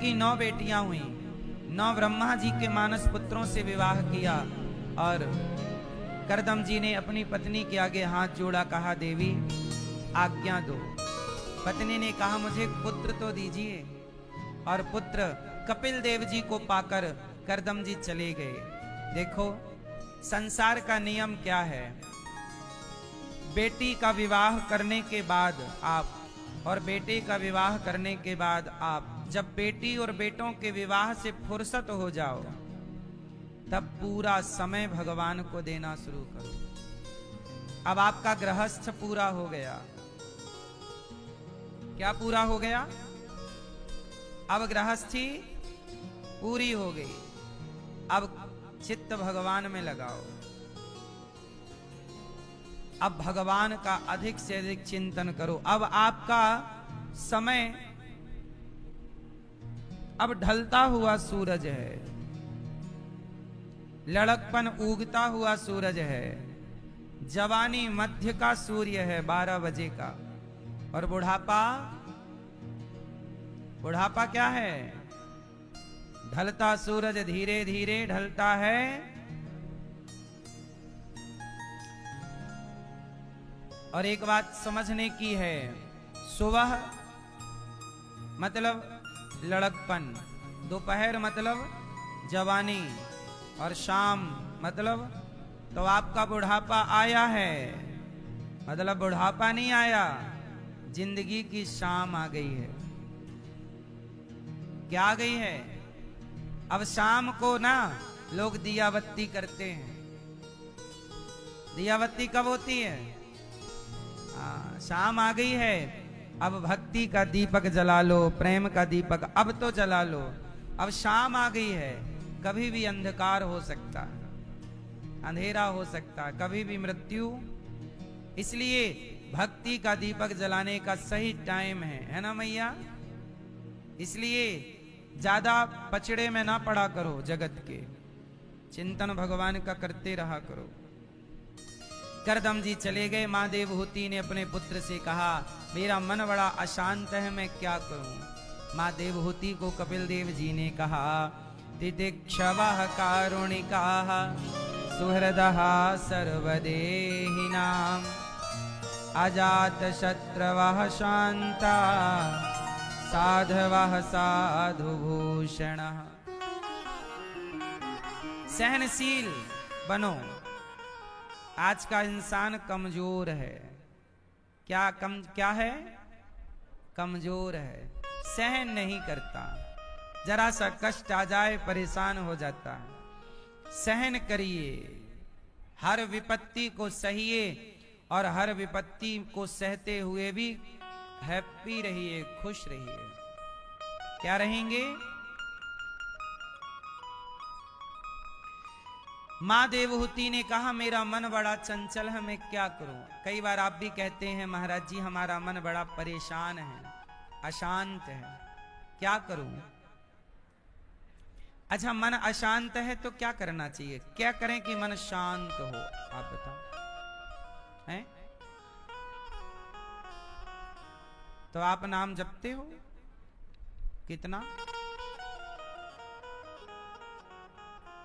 की 9 बेटियां हुई, 9 ब्रह्मा जी के मानस पुत्रों से विवाह किया। और करदम जी ने अपनी पत्नी के आगे हाथ जोड़ा, कहा देवी आज्ञा दो। पत्नी ने कहा मुझे पुत्र तो दीजिए। और पुत्र कपिल देव जी को पाकर करदम जी चले गए। देखो संसार का नियम क्या है। बेटी का विवाह करने के बाद आप, और बेटे का विवाह करने के बाद आप, जब बेटी और बेटों के विवाह से फुर्सत हो जाओ, तब पूरा समय भगवान को देना शुरू करो। अब आपका गृहस्थ पूरा हो गया। क्या पूरा हो गया? अब गृहस्थी पूरी हो गई। अब चित्त भगवान में लगाओ। अब भगवान का अधिक से अधिक चिंतन करो। अब आपका समय, अब ढलता हुआ सूरज है, लड़कपन उगता हुआ सूरज है, जवानी मध्य का सूर्य है 12 बजे का, और बुढ़ापा, बुढ़ापा क्या है? ढलता सूरज धीरे धीरे ढलता है। और एक बात समझने की है, सुबह मतलब लड़कपन, दोपहर मतलब जवानी, और शाम मतलब तो आपका बुढ़ापा आया है, मतलब बुढ़ापा नहीं आया, जिंदगी की शाम आ गई है। क्या आ गई है? अब शाम को ना लोग दिया बत्ती करते हैं। दिया बत्ती कब होती है? शाम आ गई है। अब भक्ति का दीपक जला लो, प्रेम का दीपक अब तो जला लो। अब शाम आ गई है। कभी भी अंधकार हो सकता है, अंधेरा हो सकता है, कभी भी मृत्यु। इसलिए भक्ति का दीपक जलाने का सही टाइम है ना मैया? इसलिए ज्यादा पचड़े में ना पड़ा करो, जगत के चिंतन भगवान का करते रहा करो। करदम जी चले गए। मां देवहूति ने अपने पुत्र से कहा मेरा मन बड़ा अशांत है, मैं क्या करूं? मां देवहूति को कपिल देव जी ने कहा तितिक्षवः कारुणिकाः सुहृदः सर्वदेहिनां अजात शत्रवः शांता साधवः साधुभूषणः। सहनशील बनो। आज का इंसान कमजोर है। क्या है? कमजोर है, सहन नहीं करता। जरा सा कष्ट आ जाए परेशान हो जाता है। सहन करिए, हर विपत्ति को सहिए, और हर विपत्ति को सहते हुए भी हैप्पी रहिए, खुश रहिए। क्या रहेंगे? मां देवहूति ने कहा मेरा मन बड़ा चंचल है, मैं क्या करूं? कई बार आप भी कहते हैं महाराज जी हमारा मन बड़ा परेशान है, अशांत है, क्या करूं? अच्छा, मन अशांत है तो क्या करना चाहिए? क्या करें कि मन शांत हो? आप बताओ। हैं? तो आप नाम जपते हो कितना?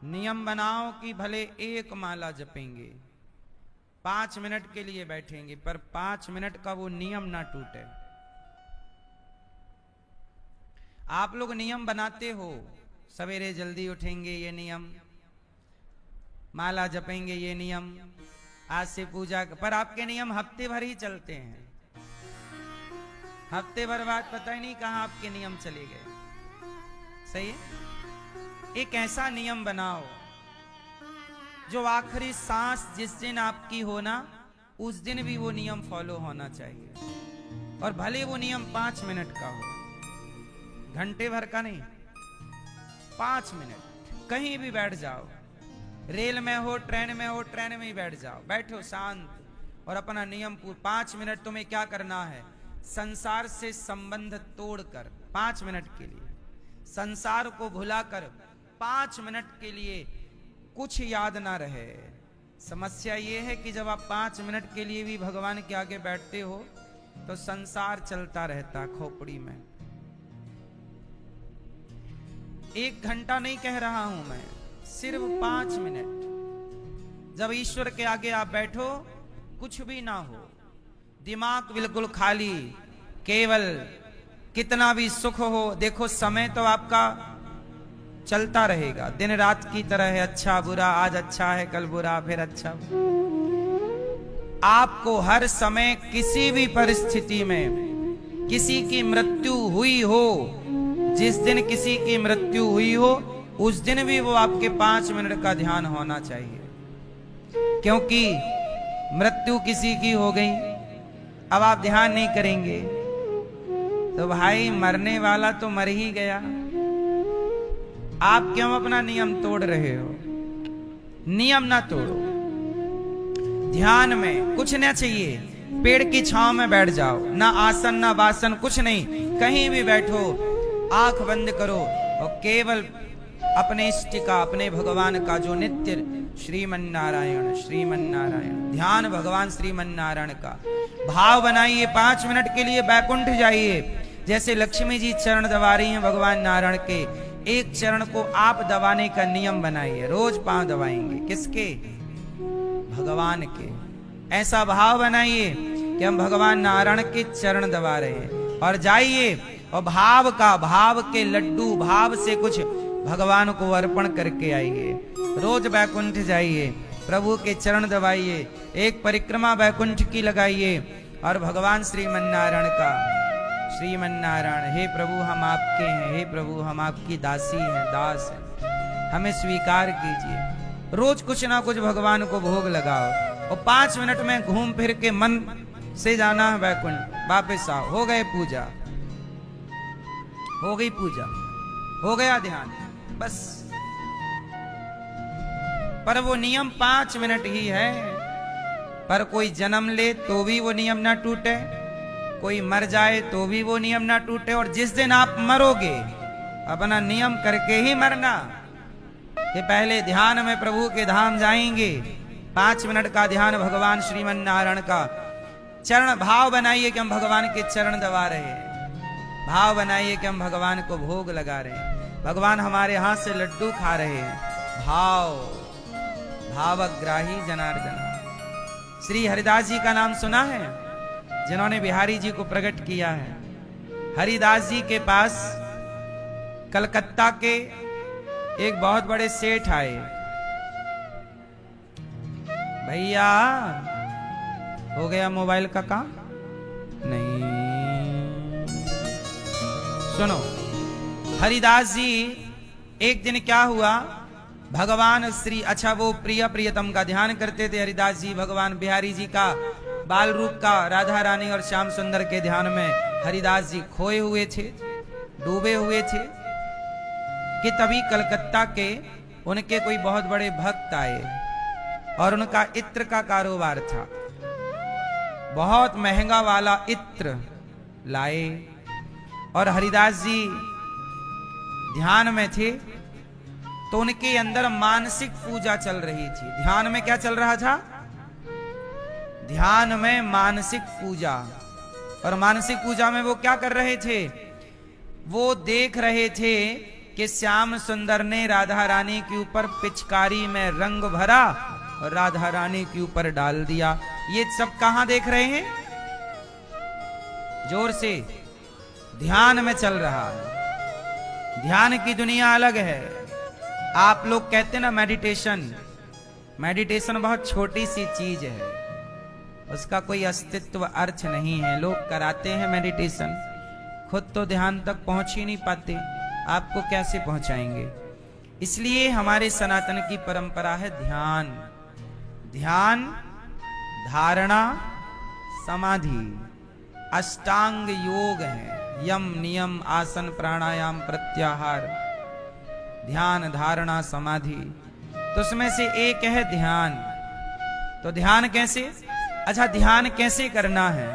नियम बनाओ कि भले एक माला जपेंगे, 5 मिनट के लिए बैठेंगे, पर 5 मिनट का वो नियम ना टूटे। आप लोग नियम बनाते हो, सवेरे जल्दी उठेंगे ये नियम, माला जपेंगे ये नियम, आज से पूजा, पर आपके नियम हफ्ते भर ही चलते हैं। हफ्ते भर बाद पता ही नहीं कहां आपके नियम चले गए। सही है? एक ऐसा नियम बनाओ जो आखिरी सांस जिस दिन आपकी हो ना, उस दिन भी वो नियम फॉलो होना चाहिए। और भले वो नियम 5 मिनट का हो, घंटे भर का नहीं, 5 मिनट। कहीं भी बैठ जाओ, रेल में हो, ट्रेन में हो, ट्रेन में ही बैठ जाओ, बैठो शांत और अपना नियम 5 मिनट तुम्हें क्या करना है? संसार से संबंध तोड़कर 5 मिनट के लिए, संसार को भुलाकर 5 मिनट के लिए कुछ याद ना रहे। समस्या ये है कि जब आप 5 मिनट के लिए भी भगवान के आगे बैठते हो तो संसार चलता रहता खोपड़ी में। 1 घंटा नहीं कह रहा हूं मैं, सिर्फ 5 मिनट। जब ईश्वर के आगे आप बैठो, कुछ भी ना हो, दिमाग बिल्कुल खाली, केवल कितना भी सुख हो, देखो समय तो आपका चलता रहेगा, दिन रात की तरह है, अच्छा बुरा, आज अच्छा है कल बुरा, फिर अच्छा। आपको हर समय किसी भी परिस्थिति में किसी की मृत्यु हुई हो, जिस दिन किसी की मृत्यु हुई हो उस दिन भी वो आपके 5 मिनट का ध्यान होना चाहिए। क्योंकि मृत्यु किसी की हो गई, अब आप ध्यान नहीं करेंगे तो भाई मरने वाला तो मर ही गया। आप क्यों अपना नियम तोड़ रहे हो? नियम ना तोड़ो। ध्यान में कुछ ना चाहिए, पेड़ की छांव में बैठ जाओ, ना आसन ना वासन, कुछ नहीं, कहीं भी बैठो, आंख बंद करो और केवल अपने इष्ट का, अपने भगवान का जो नित्य श्रीमन नारायण श्रीमन नारायण, ध्यान भगवान श्रीमन नारायण का भाव बनाइए। 5 मिनट के लिए बैकुंठ जाइए। जैसे लक्ष्मी जी चरण दबा रही हैं भगवान नारायण के, एक चरण को आप दबाने का नियम बनाइए। रोज 5 दबाएंगे, किसके? भगवान के। ऐसा भाव बनाइए कि हम भगवान नारायण के चरण दबा रहे हैं। और जाइए और भाव के लड्डू, भाव से कुछ भगवान को अर्पण करके आइए। रोज बैकुंठ जाइए, प्रभु के चरण दबाइए, एक परिक्रमा बैकुंठ की लगाइए और भगवान श्रीमन नारायण का, श्रीमन नारायण, हे प्रभु हम आपके हैं, हे प्रभु हम आपकी दासी हैं, दास हैं, हमें स्वीकार कीजिए। रोज कुछ ना कुछ भगवान को भोग लगाओ और 5 मिनट में घूम फिर के मन से जाना है बैकुंठ, वापस आओ। हो गए पूजा, हो गई पूजा, हो गया ध्यान, बस। पर वो नियम 5 मिनट ही है। पर कोई जन्म ले तो भी वो नियम ना टूटे, कोई मर जाए तो भी वो नियम ना टूटे। और जिस दिन आप मरोगे, अपना नियम करके ही मरना कि पहले ध्यान में प्रभु के धाम जाएंगे। 5 मिनट का ध्यान भगवान श्रीमन नारायण का, चरण भाव बनाइए कि हम भगवान के चरण दबा रहे हैं, भाव बनाइए कि हम भगवान को भोग लगा रहे हैं, भगवान हमारे हाथ से लड्डू खा रहे हैं। भावग्राही जनार्दन। श्री हरिदास जी का नाम सुना है, जिन्होंने बिहारी जी को प्रकट किया है। हरिदास जी के पास कलकत्ता के एक बहुत बड़े सेठ आए। भैया हो गया मोबाइल का काम? नहीं, सुनो। हरिदास जी, एक दिन क्या हुआ, भगवान श्री, अच्छा वो प्रियतम का ध्यान करते थे हरिदास जी। भगवान बिहारी जी का बाल रूप का, राधा रानी और श्याम सुंदर के ध्यान में हरिदास जी खोए हुए थे, डूबे हुए थे कि तभी कलकत्ता के उनके कोई बहुत बड़े भक्त आए और उनका इत्र का कारोबार था। बहुत महंगा वाला इत्र लाए और हरिदास जी ध्यान में थे तो उनके अंदर मानसिक पूजा चल रही थी। ध्यान में क्या चल रहा था? ध्यान में मानसिक पूजा। और मानसिक पूजा में वो क्या कर रहे थे? वो देख रहे थे कि श्याम सुंदर ने राधा रानी के ऊपर पिचकारी में रंग भरा और राधा रानी के ऊपर डाल दिया। ये सब कहां देख रहे हैं? जोर से। ध्यान में चल रहा है। ध्यान की दुनिया अलग है। आप लोग कहते ना मेडिटेशन, मेडिटेशन बहुत छोटी सी चीज है, उसका कोई अस्तित्व अर्थ नहीं है। लोग कराते हैं मेडिटेशन, खुद तो ध्यान तक पहुंच ही नहीं पाते, आपको कैसे पहुंचाएंगे? इसलिए हमारे सनातन की परंपरा है ध्यान। ध्यान, धारणा, समाधि, अष्टांग योग है। यम, नियम, आसन, प्राणायाम, प्रत्याहार, ध्यान, धारणा, समाधि, तो उसमें से एक है ध्यान। तो ध्यान कैसे? अच्छा, ध्यान कैसे करना है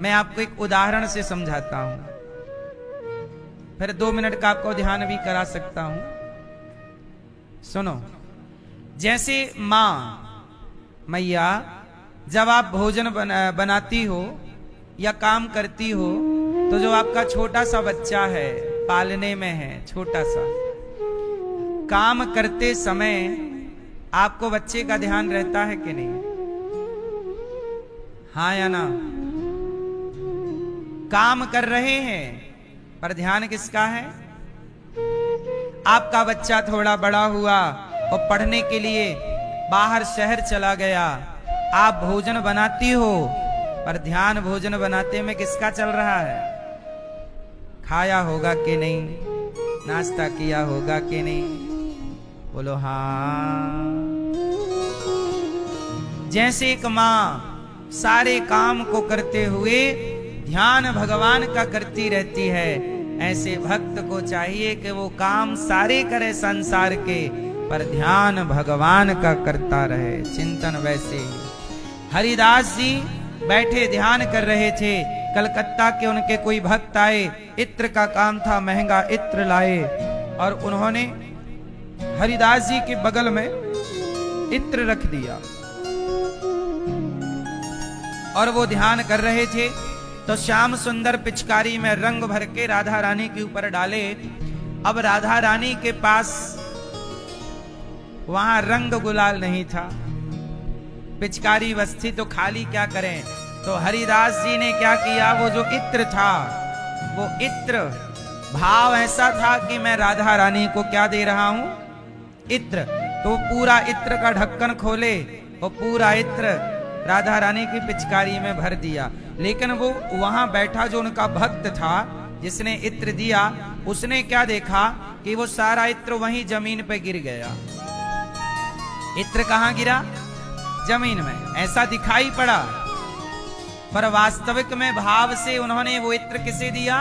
मैं आपको एक उदाहरण से समझाता हूं, फिर 2 मिनट का आपको ध्यान भी करा सकता हूं। सुनो। जैसे मां, मैया, जब आप भोजन बनाती हो या काम करती हो तो जो आपका छोटा सा बच्चा है पालने में है, छोटा सा। काम करते समय आपको बच्चे का ध्यान रहता है कि नहीं? हाँ या ना? काम कर रहे हैं पर ध्यान किसका है? आपका बच्चा थोड़ा बड़ा हुआ और पढ़ने के लिए बाहर शहर चला गया, आप भोजन बनाती हो पर ध्यान भोजन बनाते में किसका चल रहा है? खाया होगा कि नहीं, नाश्ता किया होगा कि नहीं? बोलो हाँ। जैसे एक मां सारे काम को करते हुए ध्यान भगवान का करती रहती है, ऐसे भक्त को चाहिए कि वो काम सारे करे संसार के, पर ध्यान भगवान का करता रहे। चिंतन वैसे ही हरिदास जी बैठे ध्यान कर रहे थे। कलकत्ता के उनके कोई भक्त आए, इत्र का काम था, महंगा इत्र लाए और उन्होंने हरिदास जी के बगल में इत्र रख दिया और वो ध्यान कर रहे थे। तो श्याम सुंदर पिचकारी में रंग भर के राधा रानी के ऊपर डाले। अब राधा रानी के पास वहां रंग गुलाल नहीं था, पिचकारी बस थी, तो खाली क्या करें। तो हरिदास जी ने क्या किया, वो जो इत्र था, वो इत्र भाव ऐसा था कि मैं राधा रानी को क्या दे रहा हूं, इत्र। तो पूरा इत्र का ढक्कन खोले और पूरा इत्र राधा रानी की पिचकारी में भर दिया। लेकिन वो वहां बैठा जो उनका भक्त था जिसने इत्र दिया, उसने क्या देखा कि वो सारा इत्र वहीं जमीन पे गिर गया। इत्र कहां गिरा? जमीन में। ऐसा दिखाई पड़ा, पर वास्तविक में भाव से उन्होंने वो इत्र किसे दिया?